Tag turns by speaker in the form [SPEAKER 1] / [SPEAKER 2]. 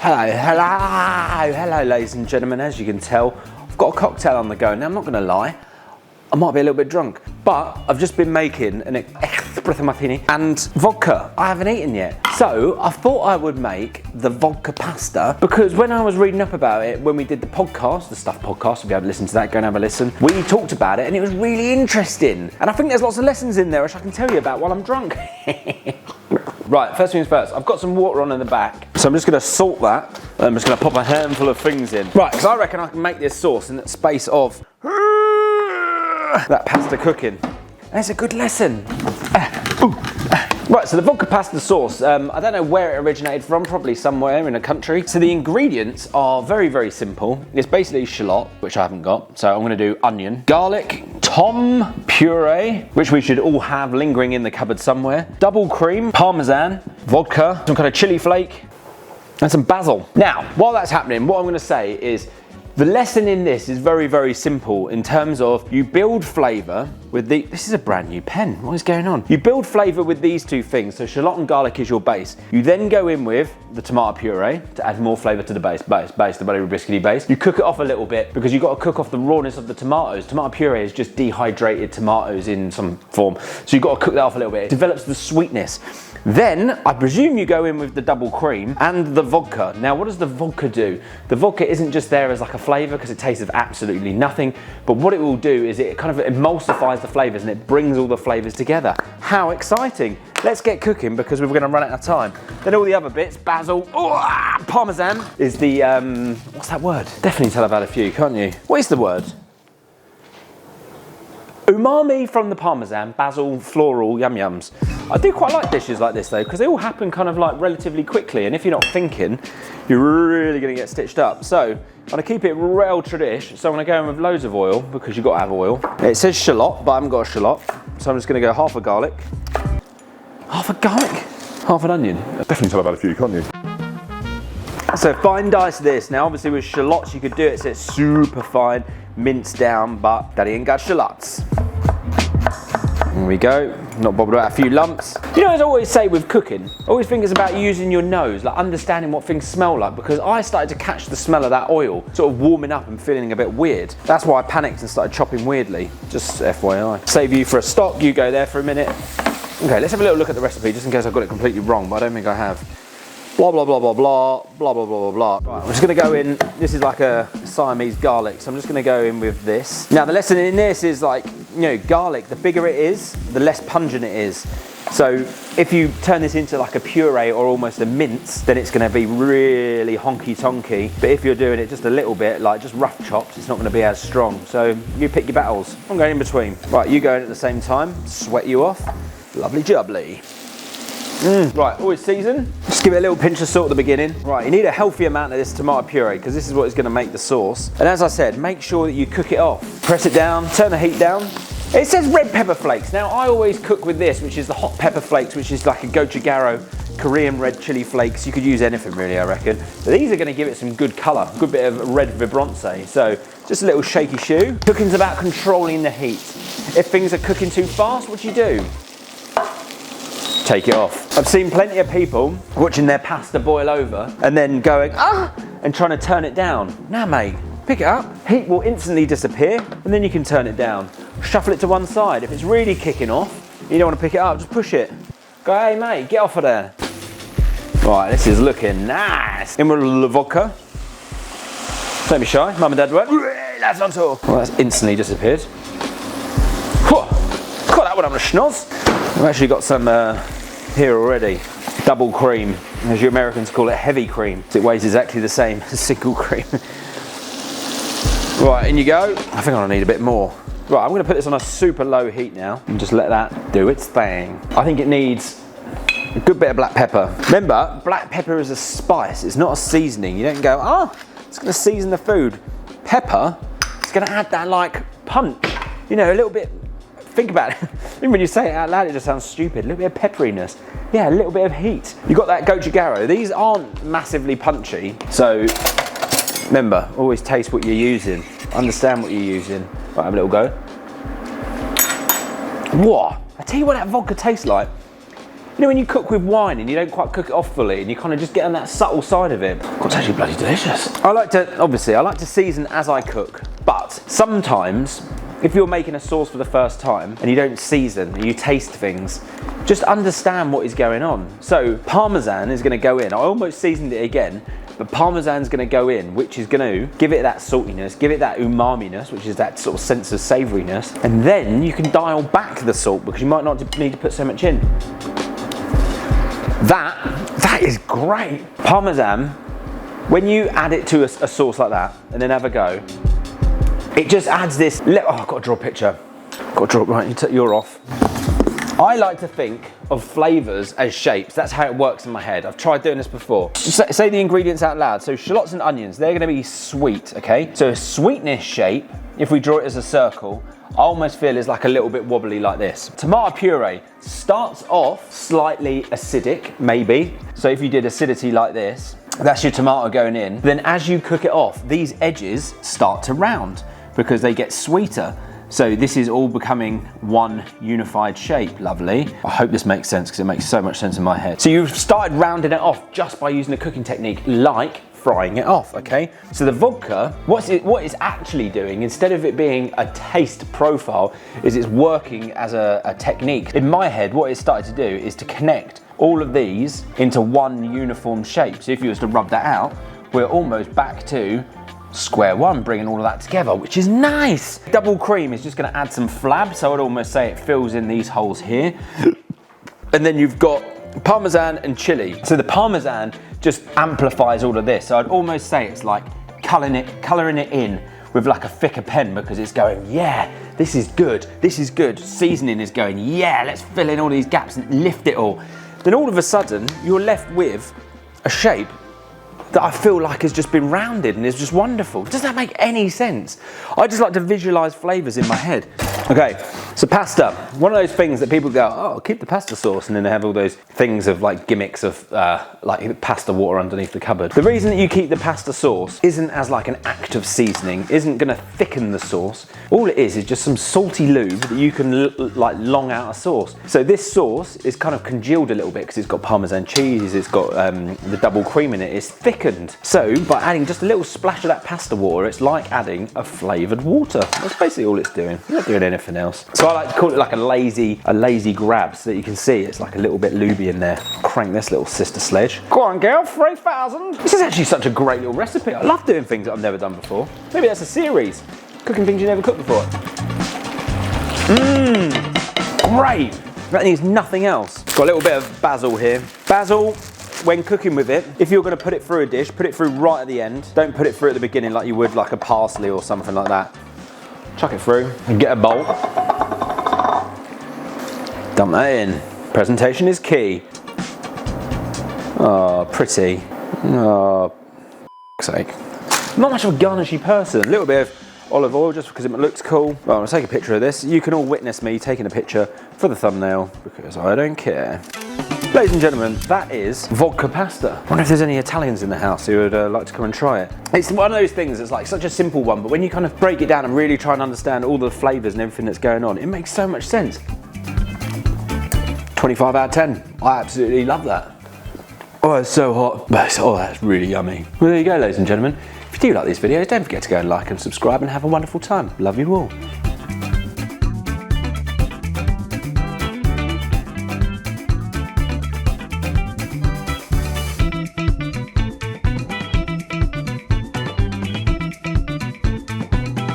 [SPEAKER 1] Hello, ladies and gentlemen. As you can tell, I've got a cocktail on the go. Now, I'm not going to lie, I might be a little bit drunk, but I've just been making an espresso martini and vodka. I haven't eaten yet. So I thought I would make the vodka pasta because when I was reading up about it, when we did the podcast, the Stuff podcast, if you haven't listened to that, go and have a listen. We talked about it and it was really interesting. And I think there's lots of lessons in there which I can tell you about while I'm drunk. Right, first things first, I've got some water on in the back. So I'm just gonna salt that. I'm just gonna pop a handful of things in. Right, because I reckon I can make this sauce in the space of that pasta cooking. And it's a good lesson. Right, so the vodka pasta sauce, I don't know where it originated from, probably somewhere in a country. So the ingredients are very, very simple. It's basically shallot, which I haven't got. So I'm gonna do onion, garlic, tom puree, which we should all have lingering in the cupboard somewhere, double cream, parmesan, vodka, some kind of chili flake, and some basil. Now, while that's happening, what I'm gonna say is, the lesson in this is very, very simple in terms of you build flavour with this is a brand new pen, what is going on? You build flavour with these two things, so shallot and garlic is your base. You then go in with the tomato puree to add more flavour to the base, the buttery biscuity base. You cook it off a little bit because you've got to cook off the rawness of the tomatoes. Tomato puree is just dehydrated tomatoes in some form, so you've got to cook that off a little bit. It develops the sweetness. Then, I presume you go in with the double cream and the vodka. Now, what does the vodka do? The vodka isn't just there as like a flavour because it tastes of absolutely nothing, but what it will do is it kind of emulsifies the flavours and it brings all the flavours together. How exciting! Let's get cooking because we're going to run out of time. Then all the other bits, basil, parmesan is the, what's that word? Definitely tell I've had a few, can't you? What is the word? Umami from the parmesan, basil, floral, yum-yums. I do quite like dishes like this though, because they all happen kind of like relatively quickly, and if you're not thinking, you're really gonna get stitched up. So, I'm gonna keep it real tradish, so I'm gonna go in with loads of oil, because you've got to have oil. It says shallot, but I haven't got a shallot, so I'm just gonna go half a garlic. Half a garlic? Half an onion.
[SPEAKER 2] Definitely tell I've had a few, can't you?
[SPEAKER 1] So fine dice this. Now obviously with shallots you could do it so it's super fine, minced down, but Daddy ain't got shallots. There we go, not bothered about a few lumps. You know, as I always say with cooking, I always think it's about using your nose, like understanding what things smell like, because I started to catch the smell of that oil, sort of warming up and feeling a bit weird. That's why I panicked and started chopping weirdly, just FYI. Save you for a stock, you go there for a minute. Okay, let's have a little look at the recipe, just in case I got it completely wrong, but I don't think I have. Blah, blah, blah, blah, blah, blah, blah, blah, blah, blah. Right, I'm just gonna go in, this is like a Siamese garlic, so I'm just gonna go in with this. Now the lesson in this is like, you know, garlic, the bigger it is, the less pungent it is. So if you turn this into like a puree or almost a mince, then it's gonna be really honky-tonky. But if you're doing it just a little bit, like just rough chopped, it's not gonna be as strong. So you pick your battles. I'm going in between. Right, you go in at the same time, sweat you off. Lovely jubbly. Right, always season. Just give it a little pinch of salt at the beginning. Right, you need a healthy amount of this tomato puree because this is what is going to make the sauce. And as I said, make sure that you cook it off. Press it down, turn the heat down. It says red pepper flakes. Now, I always cook with this, which is the hot pepper flakes, which is like a gochujang, Korean red chili flakes. You could use anything really, I reckon. But these are going to give it some good colour, good bit of red vibrance. So just a little shaky shoe. Cooking's about controlling the heat. If things are cooking too fast, what do you do? Take it off. I've seen plenty of people watching their pasta boil over and then going, and trying to turn it down. Nah, mate, pick it up. Heat will instantly disappear and then you can turn it down. Shuffle it to one side. If it's really kicking off, you don't want to pick it up, just push it. Go, hey mate, get off of there. Right, this is looking nice. In with the vodka. Don't be shy, mum and dad went, that's on tour. Well, that's instantly disappeared. Got that one on the schnoz. I've actually got some here already. Double cream, as you Americans call it, heavy cream. It weighs exactly the same as single cream. Right, in you go. I think I'll need a bit more. Right, I'm gonna put this on a super low heat now and just let that do its thing. I think it needs a good bit of black pepper. Remember, black pepper is a spice, it's not a seasoning. You don't go, it's gonna season the food. Pepper, it's gonna add that like punch. You know, a little bit. Think about it. Even when you say it out loud, it just sounds stupid. A little bit of pepperiness. Yeah, a little bit of heat. You've got that gochujang. These aren't massively punchy. So remember, always taste what you're using. Understand what you're using. Right, have a little go. What? I tell you what that vodka tastes like. You know when you cook with wine and you don't quite cook it off fully and you kind of just get on that subtle side of it. God, it's actually bloody delicious. I like to season as I cook, but sometimes if you're making a sauce for the first time and you don't season and you taste things, just understand what is going on. So Parmesan is gonna go in. I almost seasoned it again, but Parmesan's gonna go in, which is gonna give it that saltiness, give it that umami-ness, which is that sort of sense of savouriness. And then you can dial back the salt because you might not need to put so much in. That is great. Parmesan, when you add it to a sauce like that and then have a go, it just adds this, oh, I've got to draw a picture. Got to draw, right, you're off. I like to think of flavours as shapes. That's how it works in my head. I've tried doing this before. Say the ingredients out loud. So shallots and onions, they're gonna be sweet, okay? So a sweetness shape, if we draw it as a circle, I almost feel is like a little bit wobbly like this. Tomato puree starts off slightly acidic, maybe. So if you did acidity like this, that's your tomato going in. Then as you cook it off, these edges start to round because they get sweeter. So this is all becoming one unified shape. Lovely. I hope this makes sense because it makes so much sense in my head. So you've started rounding it off just by using a cooking technique like frying it off, okay? So the vodka, what it's actually doing, instead of it being a taste profile, is it's working as a technique. In my head, what it started to do is to connect all of these into one uniform shape. So if you was to rub that out, we're almost back to square one, bringing all of that together, which is nice. Double cream is just gonna add some flab, so I'd almost say it fills in these holes here. And then you've got Parmesan and chili. So the Parmesan just amplifies all of this. So I'd almost say it's like colouring it in with like a thicker pen because it's going, yeah, this is good, this is good. Seasoning is going, yeah, let's fill in all these gaps and lift it all. Then all of a sudden, you're left with a shape that I feel like has just been rounded and is just wonderful. Does that make any sense? I just like to visualize flavors in my head. Okay, so pasta. One of those things that people go, oh, keep the pasta sauce, and then they have all those things of like gimmicks of like pasta water underneath the cupboard. The reason that you keep the pasta sauce isn't as like an act of seasoning, isn't gonna thicken the sauce. All it is just some salty lube that you can like long out a sauce. So this sauce is kind of congealed a little bit because it's got Parmesan cheese, it's got the double cream in it, it's thickened. So by adding just a little splash of that pasta water, it's like adding a flavoured water. That's basically all it's doing. You're not doing anything else. So I like to call it like a lazy grab so that you can see it's like a little bit looby in there. Crank this little sister sledge. Go on girl, 3,000. This is actually such a great little recipe. I love doing things that I've never done before. Maybe that's a series. Cooking things you never cooked before. Great. That needs nothing else. Got a little bit of basil here. Basil, when cooking with it, if you're gonna put it through a dish, put it through right at the end. Don't put it through at the beginning like you would like a parsley or something like that. Chuck it through and get a bowl. Dump that in. Presentation is key. Oh, pretty. Oh, for sake. I'm not much of a garnishy person. A little bit of olive oil just because it looks cool. Well, I'm gonna take a picture of this. You can all witness me taking a picture for the thumbnail because I don't care. Ladies and gentlemen, that is vodka pasta. I wonder if there's any Italians in the house who would like to come and try it. It's one of those things that's like such a simple one, but when you kind of break it down and really try and understand all the flavours and everything that's going on, it makes so much sense. 25 out of 10. I absolutely love that. Oh, it's so hot. Oh, that's really yummy. Well, there you go, ladies and gentlemen. If you do like these videos, don't forget to go and like and subscribe and have a wonderful time. Love you all.